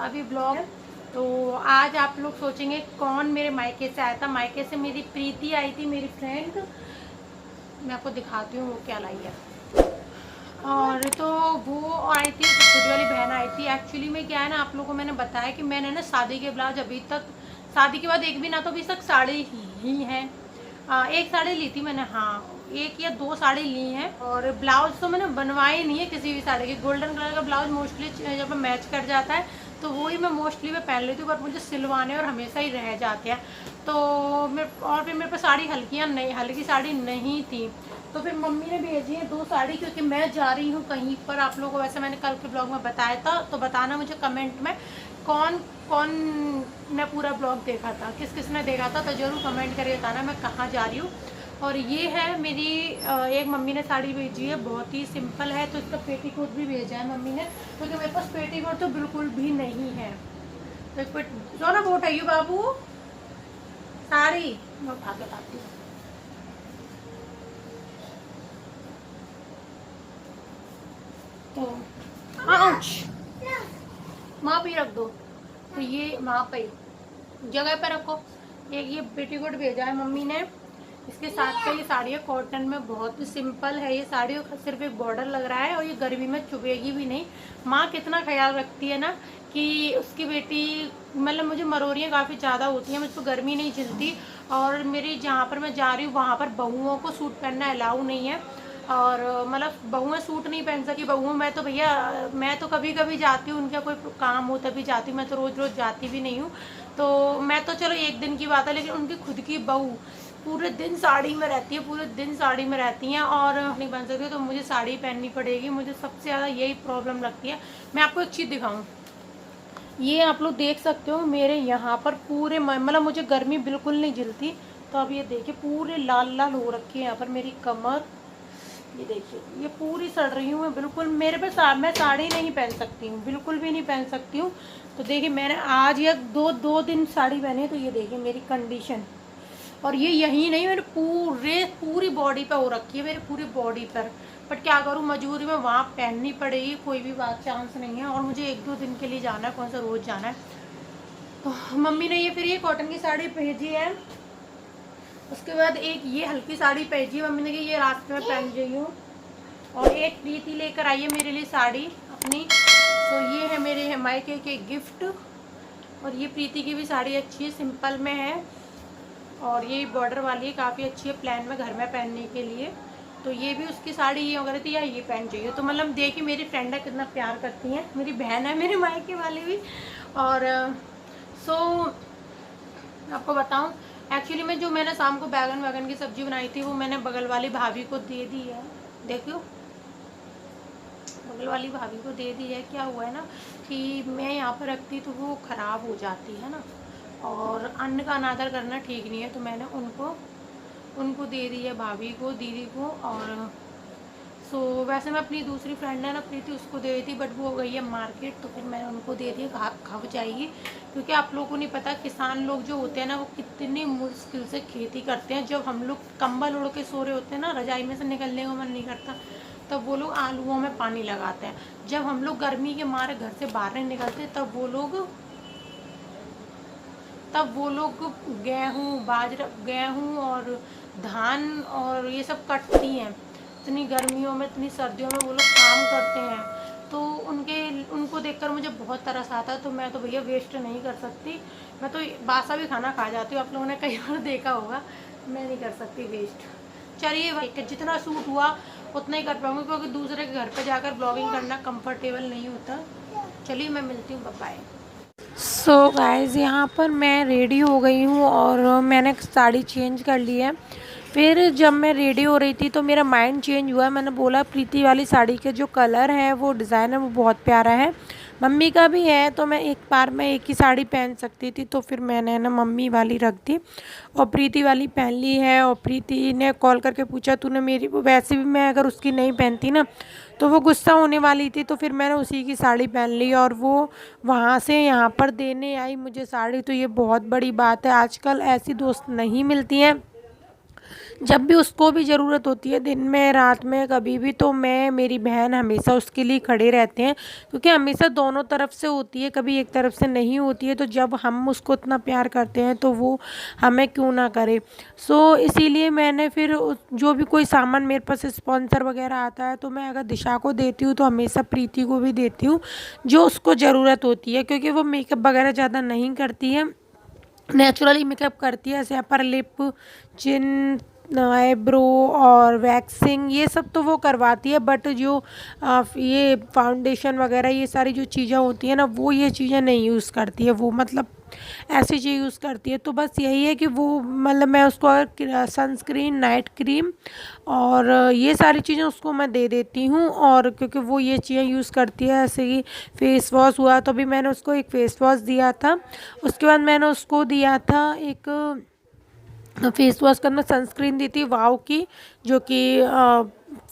अभी ब्लॉग। तो आज आप लोग सोचेंगे कौन मेरे मायके से आया था। मायके से मेरी प्रीति आई थी, मेरी फ्रेंड। मैं आपको दिखाती हूँ वो क्या लाई है। और तो वो आई थी, छोटी वाली बहन आई थी। एक्चुअली में क्या है ना, आप लोगों को मैंने बताया कि मैंने ना शादी के ब्लाउज अभी तक, शादी के बाद एक भी ना तो अभी तक साड़ी ही है। एक साड़ी ली थी मैंने, हाँ एक या दो साड़ी ली हैं। और ब्लाउज तो मैंने बनवाई नहीं है किसी भी साड़ी की। गोल्डन कलर का ब्लाउज मोस्टली जब मैच कर जाता है तो वही मैं मोस्टली मैं पहन लेती हूँ, बट मुझे सिलवाने और हमेशा ही रह जाते हैं। तो मैं, और फिर मेरे पास साड़ी हल्कियाँ नहीं, हल्की साड़ी नहीं थी। तो फिर मम्मी ने भेजी है दो साड़ी, क्योंकि मैं जा रही हूँ कहीं पर। आप लोगों को वैसे मैंने कल के ब्लॉग में बताया था, तो बताना मुझे कमेंट में कौन कौन ने पूरा ब्लॉग देखा था, किस किस ने देखा था, तो ज़रूर कमेंट करके बताना मैं कहाँ जा रही हूँ। और ये है मेरी एक मम्मी ने साड़ी भेजी है, बहुत ही सिंपल है। तो इसका पेटीकोट भी भेजा है मम्मी ने, क्योंकि मेरे पास पेटीकोट तो बिल्कुल भी नहीं है। तो जो ना वो उठाइए बाबू साड़ी, मैं उठा के लाती हूँ। तो वहाँ पे रख दो, तो ये वहाँ पे जगह पे रखो। एक ये पेटीकोट भेजा है मम्मी ने, इसके साथ का ये साड़ी है, कॉटन में बहुत ही सिंपल है ये साड़ी। सिर्फ एक बॉर्डर लग रहा है और ये गर्मी में चुभेगी भी नहीं। माँ कितना ख्याल रखती है ना कि उसकी बेटी, मतलब मुझे मरोरियाँ काफ़ी ज़्यादा होती हैं, मुझको गर्मी नहीं झिलती। और मेरी जहाँ पर मैं जा रही हूँ वहाँ पर बहुओं को सूट पहनना अलाउ नहीं है। और मतलब बहुएं सूट नहीं पहन सकी। बहुओं, मैं तो भैया, मैं तो कभी कभी जाती हूँ, उनका कोई काम हो तभी जाती हूँ, मैं तो रोज़ रोज़ जाती भी नहीं हूँ। तो मैं तो चलो एक दिन की बात है, लेकिन उनकी खुद की बहू पूरे दिन साड़ी में रहती है, पूरे दिन साड़ी में रहती हैं और नहीं बन सकती। तो मुझे साड़ी पहननी पड़ेगी, मुझे सबसे ज़्यादा यही प्रॉब्लम लगती है। मैं आपको एक चीज़ दिखाऊँ, ये आप लोग देख सकते हो मेरे यहाँ पर पूरे, मतलब मुझे गर्मी बिल्कुल नहीं झिलती। तो अब ये देखिए पूरे लाल लाल हो रखी है यहाँ पर मेरी कमर। ये देखिए ये पूरी सड़ रही हूँ मैं बिल्कुल। मेरे पे मैं साड़ी नहीं पहन सकती हूँ, बिल्कुल भी नहीं पहन सकती हूँ। तो देखिए मैंने आज या दो दिन साड़ी पहनी है, तो ये देखिए मेरी कंडीशन। और ये यही नहीं, मेरे पूरी बॉडी पे हो रखी है, मेरी पूरी बॉडी पर। बट क्या करूँ, मजबूरी में वहाँ पहननी पड़ेगी, कोई भी बात चांस नहीं है। और मुझे एक दो दिन के लिए जाना है, कौन सा रोज़ जाना है। तो मम्मी ने ये फिर ये कॉटन की साड़ी भेजी है। उसके बाद एक ये हल्की साड़ी भेजी है मम्मी ने कि ये रास्ते में पहन रही हूँ। और एक प्रीति लेकर आई है मेरे लिए साड़ी अपनी। तो ये है मेरे मायके के गिफ्ट। और ये प्रीति की भी साड़ी अच्छी है, सिंपल में है। और ये बॉर्डर वाली है, काफ़ी अच्छी है प्लान में घर में पहनने के लिए। तो ये भी उसकी साड़ी ये वगैरह थी, या ये पहन चाहिए। तो मतलब देखिए मेरी फ्रेंड है कितना प्यार करती हैं, मेरी बहन है मेरे मायके वाली भी। और सो आपको बताऊं, एक्चुअली में जो मैंने शाम को बैगन वैगन की सब्जी बनाई थी, वो मैंने बगल वाली भाभी को दे दी है। देखियो, बगल वाली भाभी को दे दी है। क्या हुआ है ना कि मैं यहाँ पर रखती तो वो ख़राब हो जाती है ना, और अन्न का अनादर करना ठीक नहीं है। तो मैंने उनको दे दी है, भाभी को, दीदी को। और सो वैसे मैं अपनी दूसरी फ्रेंड है ना प्रीति, उसको दे दी थी, बट वो गई है मार्केट। तो फिर मैंने उनको दे दिया, खप जाएगी। क्योंकि आप लोगों को नहीं पता, किसान लोग जो होते हैं ना, वो कितनी मुश्किल से खेती करते हैं। जब हम लोग कंबल ओढ़ के सो रहे होते हैं ना, रजाई में से निकलने का मन नहीं करता, तब वो लोग आलूओं में पानी लगाते हैं। जब हम लोग गर्मी के मारे घर से बाहर नहीं निकलते, तब वो लोग गेहूँ और धान और ये सब कटती हैं। इतनी गर्मियों में, इतनी सर्दियों में वो लोग काम करते हैं। तो उनको देखकर मुझे बहुत तरस आता है। तो मैं तो भैया वेस्ट नहीं कर सकती, मैं तो बासा भी खाना खा जाती हूँ। आप लोगों ने कई बार देखा होगा, मैं नहीं कर सकती वेस्ट। चलिए भाई, जितना सूट हुआ उतना ही कर पाऊँगी, क्योंकि दूसरे के घर पर जाकर ब्लॉगिंग करना कंफर्टेबल नहीं होता। चलिए मैं मिलती हूँ, बाय। सो गाइज़, यहाँ पर मैं रेडी हो गई हूँ और मैंने साड़ी चेंज कर ली है। फिर जब मैं रेडी हो रही थी तो मेरा माइंड चेंज हुआ। मैंने बोला प्रीति वाली साड़ी के जो कलर है, वो डिज़ाइन है, वो बहुत प्यारा है, मम्मी का भी है, तो मैं एक बार में एक ही साड़ी पहन सकती थी। तो फिर मैंने ना मम्मी वाली रख दी और प्रीति वाली पहन ली है। और प्रीति ने कॉल करके पूछा तूने मेरी, वैसे भी मैं अगर उसकी नहीं पहनती ना तो वो गुस्सा होने वाली थी। तो फिर मैंने उसी की साड़ी पहन ली और वो वहाँ से यहाँ पर देने आई मुझे साड़ी। तो ये बहुत बड़ी बात है, आजकल ऐसी दोस्त नहीं मिलती हैं जब भी उसको भी ज़रूरत होती है, दिन में रात में कभी भी, तो मैं मेरी बहन हमेशा उसके लिए खड़े रहते हैं, क्योंकि हमेशा दोनों तरफ से होती है, कभी एक तरफ से नहीं होती है। तो जब हम उसको इतना प्यार करते हैं तो वो हमें क्यों ना करे। सो इसीलिए मैंने फिर जो भी कोई सामान मेरे पास स्पॉन्सर वगैरह आता है तो मैं अगर दिशा को देती हूँ तो हमेशा प्रीति को भी देती हूँ, जो उसको ज़रूरत होती है, क्योंकि वो मेकअप वगैरह ज़्यादा नहीं करती है, नेचुरली मेकअप करती है। ऐसे अपर लिप, चिन, आईब्रो और वैक्सिंग ये सब तो वो करवाती है, बट जो ये फाउंडेशन वगैरह ये सारी जो चीज़ें होती है ना, वो ये चीज़ें नहीं यूज़ करती है वो, मतलब ऐसी चीज़ यूज़ करती है। तो बस यही है कि वो मतलब मैं उसको अगर सनस्क्रीन, नाइट क्रीम और ये सारी चीज़ें उसको मैं दे देती हूँ। और क्योंकि वो ये चीज़ें यूज़ करती है, ऐसे ही फेस वॉश हुआ तो भी मैंने उसको एक फेस वॉश दिया था। उसके बाद मैंने उसको दिया था एक फेस वॉश करना, सनस्क्रीन दी थी वाव की, जो कि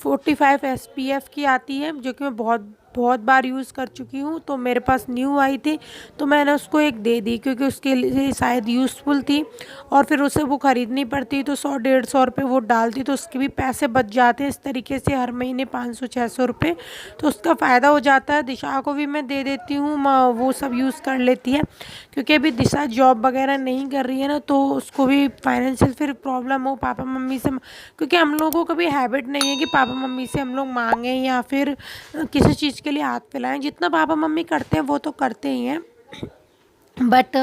45 SPF की आती है, जो कि मैं बहुत बहुत बार यूज़ कर चुकी हूँ। तो मेरे पास न्यू आई थी तो मैंने उसको एक दे दी, क्योंकि उसके लिए शायद यूज़फुल थी और फिर उसे वो ख़रीदनी पड़ती, तो 100-150 रुपये वो डालती तो उसके भी पैसे बच जाते हैं। इस तरीके से हर महीने 500-600 रुपये तो उसका फ़ायदा हो जाता है। दिशा को भी मैं दे देती हूँ, वो सब यूज़ कर लेती है, क्योंकि अभी दिशा जॉब वगैरह नहीं कर रही है ना, तो उसको भी फाइनेंशियल फिर प्रॉब्लम हो पापा मम्मी से, क्योंकि हम लोगों को कभी हैबिट नहीं है कि पापा मम्मी से हम लोग मांगें या फिर किसी चीज़ के लिए हाथ फैलाएं। जितना पापा मम्मी करते हैं वो तो करते ही हैं, बट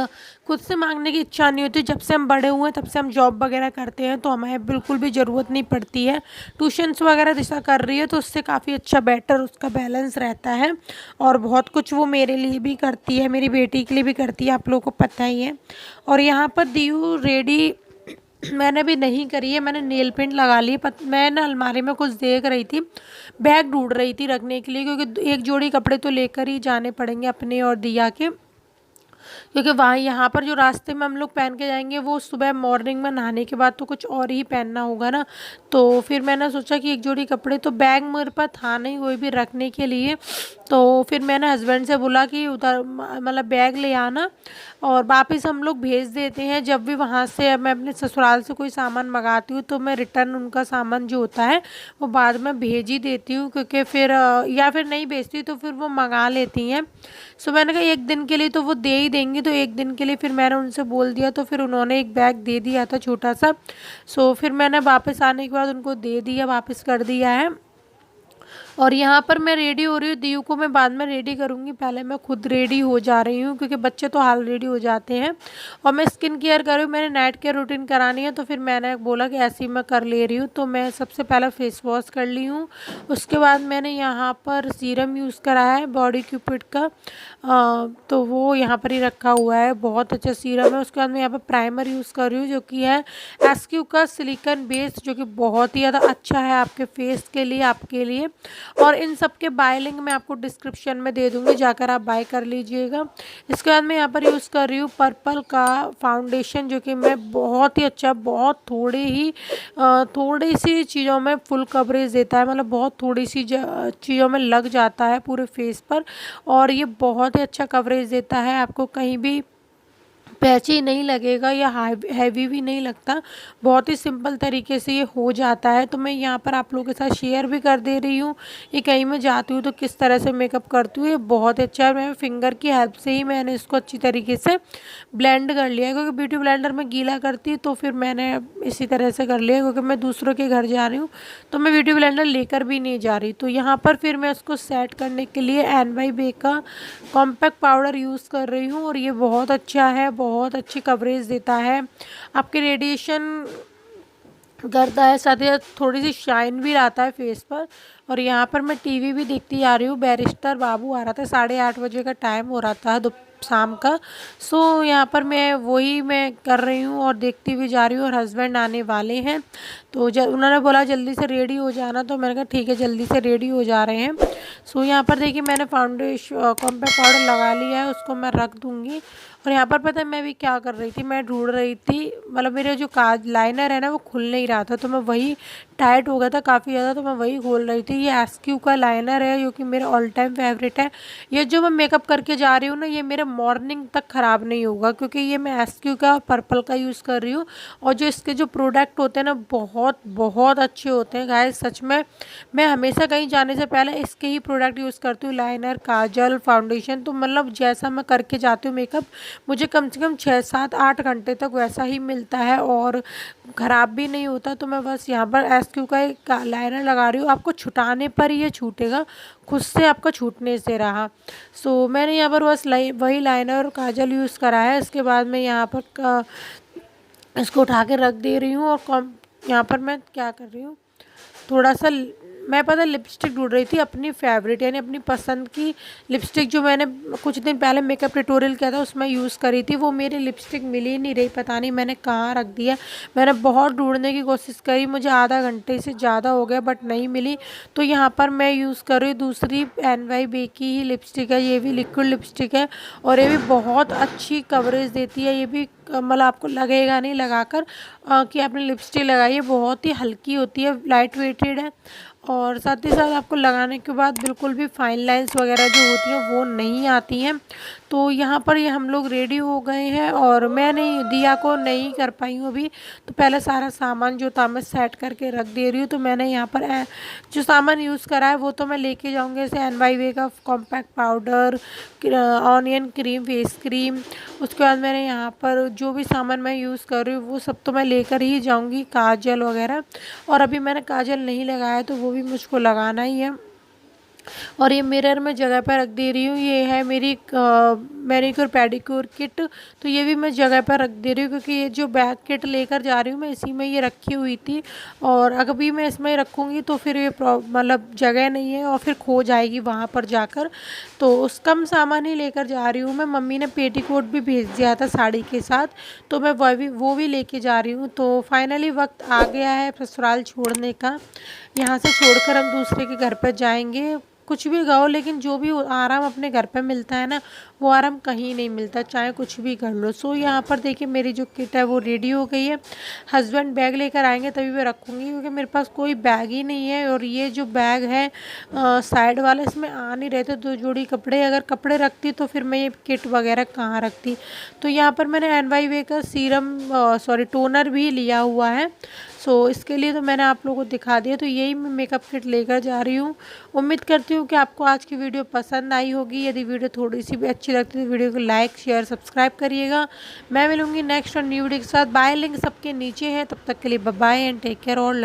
खुद से मांगने की इच्छा नहीं होती। जब से हम बड़े हुए हैं तब से हम जॉब वगैरह करते हैं तो हमें बिल्कुल भी ज़रूरत नहीं पड़ती है। ट्यूशन्स वगैरह दिशा कर रही है तो उससे काफ़ी अच्छा बेटर उसका बैलेंस रहता है, और बहुत कुछ वो मेरे लिए भी करती है, मेरी बेटी के लिए भी करती है, आप लोगों को पता ही है। और यहाँ पर दीयू रेडी मैंने भी नहीं करी है, मैंने नेल पेंट लगा ली। मैं ना अलमारी में कुछ देख रही थी, बैग ढूंढ रही थी रखने के लिए, क्योंकि एक जोड़ी कपड़े तो लेकर ही जाने पड़ेंगे अपने और दिया के, क्योंकि वहाँ यहाँ पर जो रास्ते में हम लोग पहन के जाएंगे वो सुबह मॉर्निंग में नहाने के बाद तो कुछ और ही पहनना होगा ना। तो फिर मैंने सोचा कि एक जोड़ी कपड़े, तो बैग मेरे पास था नहीं कोई भी रखने के लिए, तो फिर मैंने हस्बैंड से बोला कि उधर मतलब बैग ले आना और वापस हम लोग भेज देते हैं। जब भी वहाँ से मैं अपने ससुराल से कोई सामान मंगाती हूँ तो मैं रिटर्न उनका सामान जो होता है वो बाद में भेज ही देती हूँ, क्योंकि फिर या फिर नहीं भेजती तो फिर वो मंगा लेती हैं। सो मैंने कहा एक दिन के लिए तो वो दे ही देंगी, तो एक दिन के लिए फिर मैंने उनसे बोल दिया, तो फिर उन्होंने एक बैग दे दिया था छोटा सा। सो फिर मैंने वापस आने के बाद उनको दे दिया, वापस कर दिया है। और यहाँ पर मैं रेडी हो रही हूँ, दीयू को मैं बाद में रेडी करूँगी, पहले मैं खुद रेडी हो जा रही हूँ, क्योंकि बच्चे तो हाल रेडी हो जाते हैं। और मैं स्किन केयर कर रही हूँ, मैंने नाइट केयर रूटीन करानी है, तो फिर मैंने बोला कि ऐसे ही मैं कर ले रही हूँ। तो मैं सबसे पहले फेस वॉश कर ली हूँ, उसके बाद मैंने यहाँ पर सीरम यूज़ करा है बॉडी क्यूपिड का, तो वो यहाँ पर ही रखा हुआ है, बहुत अच्छा सीरम है। उसके बाद मैं यहाँ पर प्राइमर यूज़ कर रही हूँ, जो कि है एसक्यू का सिलिकॉन बेस्ड, जो कि बहुत ही ज़्यादा अच्छा है आपके फेस के लिए, आपके लिए। और इन सब के बाय लिंक मैं आपको डिस्क्रिप्शन में दे दूँगी, जाकर आप बाय कर लीजिएगा। इसके बाद मैं यहाँ पर यूज़ कर रही हूँ पर्पल का फाउंडेशन, जो कि मैं बहुत ही अच्छा, बहुत थोड़ी सी चीज़ों में फुल कवरेज देता है, मतलब बहुत थोड़ी सी चीज़ों में लग जाता है पूरे फेस पर, और ये बहुत ही अच्छा कवरेज देता है, आपको कहीं भी पैची नहीं लगेगा या हैवी भी नहीं लगता, बहुत ही सिंपल तरीके से ये हो जाता है। तो मैं यहाँ पर आप लोगों के साथ शेयर भी कर दे रही हूँ ये कहीं मैं जाती हूँ तो किस तरह से मेकअप करती हूँ। ये बहुत अच्छा है, मैं फिंगर की हेल्प से ही मैंने इसको अच्छी तरीके से ब्लेंड कर लिया है, क्योंकि ब्यूटी ब्लेंडर में गीला करती तो फिर मैंने इसी तरह से कर लिया, क्योंकि मैं दूसरों के घर जा रही हूँ तो मैं ब्यूटी ब्लेंडर लेकर भी नहीं जा रही। तो यहाँ पर फिर मैं उसको सेट करने के लिए NYBE का कॉम्पैक्ट पाउडर यूज़ कर रही हूँ, और ये बहुत अच्छा है, बहुत अच्छी कवरेज देता है, आपके रेडिएशन करता है, साथ ही साथ थोड़ी सी शाइन भी आता है फेस पर। और यहाँ पर मैं टीवी भी देखती आ रही हूँ, बैरिस्टर बाबू आ रहा था, 8:30 बजे का टाइम हो रहा था शाम का। सो यहाँ पर मैं कर रही हूँ और देखती हुई जा रही हूँ, और हस्बैंड आने वाले हैं तो उन्होंने बोला जल्दी से रेडी हो जाना, तो मैंने कहा ठीक है जल्दी से रेडी हो जा रहे हैं। सो यहाँ पर देखिए मैंने फाउंडेशन कॉम्पैक्ट पाउडर लगा लिया है, उसको मैं रख दूँगी। और यहाँ पर पता है मैं भी क्या कर रही थी, मैं ढूंढ रही थी, मतलब मेरे जो काज लाइनर है ना वो खुल नहीं रहा था, तो मैं वही टाइट हो गया था काफ़ी ज़्यादा, तो मैं वही खोल रही थी। ये एसक्यू का लाइनर है जो कि मेरा ऑल टाइम फेवरेट है। ये जो मैं मेकअप करके जा रही हूँ ना, ये मेरे मॉर्निंग तक ख़राब नहीं होगा, क्योंकि ये मैं एसक्यू का पर्पल का यूज़ कर रही हूँ। और जो इसके जो प्रोडक्ट होते हैं ना, बहुत बहुत अच्छे होते हैं गाइस, सच में। मैं हमेशा कहीं जाने से पहले इसके ही प्रोडक्ट यूज़ करती हूँ, लाइनर, काजल, फाउंडेशन। तो मतलब जैसा मैं करके जाती हूँ मेकअप, मुझे कम से कम 6, 7, 8 घंटे तक वैसा ही मिलता है और ख़राब भी नहीं होता। तो मैं बस यहाँ पर एसक्यू का एक लाइनर लगा रही हूँ। आपको छुटाने पर ये छूटेगा, खुद से आपका छूटने से रहा। सो मैंने यहाँ पर बस वही लाइनर और काजल यूज़ करा है। इसके बाद मैं यहाँ पर इसको उठा के रख दे रही हूँ। और यहाँ पर मैं क्या कर रही हूँ, थोड़ा सा मैं पता लिपस्टिक ढूंढ रही थी अपनी फेवरेट, यानी अपनी पसंद की लिपस्टिक, जो मैंने कुछ दिन पहले मेकअप ट्यूटोरियल किया था उसमें यूज़ करी थी। वो मेरी लिपस्टिक मिल ही नहीं रही, पता नहीं मैंने कहाँ रख दिया। मैंने बहुत ढूंढने की कोशिश करी, मुझे आधा घंटे से ज़्यादा हो गया, बट नहीं मिली। तो यहाँ पर मैं यूज़ कर रही हूँ दूसरी NYB की ही लिपस्टिक है। ये भी लिक्विड लिपस्टिक है और ये भी बहुत अच्छी कवरेज देती है। ये भी मतलब आपको लगेगा नहीं लगाकर कि आपने लिपस्टिक लगाई है, बहुत ही हल्की होती है, लाइट वेटेड है। और साथ ही साथ आपको लगाने के बाद बिल्कुल भी फाइन लाइंस वगैरह जो होती हैं वो नहीं आती हैं। तो यहाँ पर ये हम लोग रेडी हो गए हैं और मैं नहीं, दिया को नहीं कर पाई हूँ अभी। तो पहले सारा सामान जो था मैं सेट करके रख दे रही हूँ। तो मैंने यहाँ पर जो सामान यूज़ करा है वो तो मैं लेके जाऊँगी, जैसे NYB का compact powder, onion cream, face cream. उसके बाद मैंने यहाँ पर जो भी सामान मैं यूज़ कर रही हूँ वो सब तो मैं लेकर ही जाऊँगी, काजल वगैरह। और अभी मैंने काजल नहीं लगाया तो वो भी मुझको लगाना ही है। और ये मिरर में जगह पर रख दे रही हूँ। ये है मेरी मैनिक्योर पेडिक्योर किट। तो ये भी मैं जगह पर रख दे रही हूँ, क्योंकि ये जो बैग किट लेकर जा रही हूँ मैं इसी में ये रखी हुई थी। और अभी मैं इसमें रखूँगी तो फिर ये मतलब जगह नहीं है और फिर खो जाएगी वहाँ पर जाकर। तो उस कम सामान ही लेकर जा रही हूँ मैं। मम्मी ने पेटीकोट भी भेज दिया था साड़ी के साथ, तो मैं वो भी लेके जा रही हूँ। तो फाइनली वक्त आ गया है ससुराल छोड़ने का। यहाँ से छोड़कर हम दूसरे के घर पर जाएंगे। कुछ भी गाओ, लेकिन जो भी आराम अपने घर पे मिलता है ना, वो आराम कहीं नहीं मिलता, चाहे कुछ भी कर लो। सो यहाँ पर देखिए मेरी जो किट है वो रेडी हो गई है। हस्बैंड बैग लेकर आएंगे तभी मैं रखूँगी, क्योंकि मेरे पास कोई बैग ही नहीं है। और ये जो बैग है साइड वाला, इसमें आ नहीं रहे थे 2 जोड़ी कपड़े। अगर कपड़े रखती तो फिर मैं ये किट वगैरह कहाँ रखती। तो यहाँ पर मैंने NYB का टोनर भी लिया हुआ है। सो इसके लिए तो मैंने आप लोगों को दिखा दिया। तो यही मैं मेकअप किट लेकर जा रही हूँ। उम्मीद करती हूँ कि आपको आज की वीडियो पसंद आई होगी। यदि वीडियो थोड़ी सी भी अच्छी लगती है तो वीडियो को लाइक, शेयर, सब्सक्राइब करिएगा। मैं मिलूंगी नेक्स्ट और न्यू वीडियो के साथ। बाय लिंक सबके नीचे है। तब तक के लिए bye bye and take care और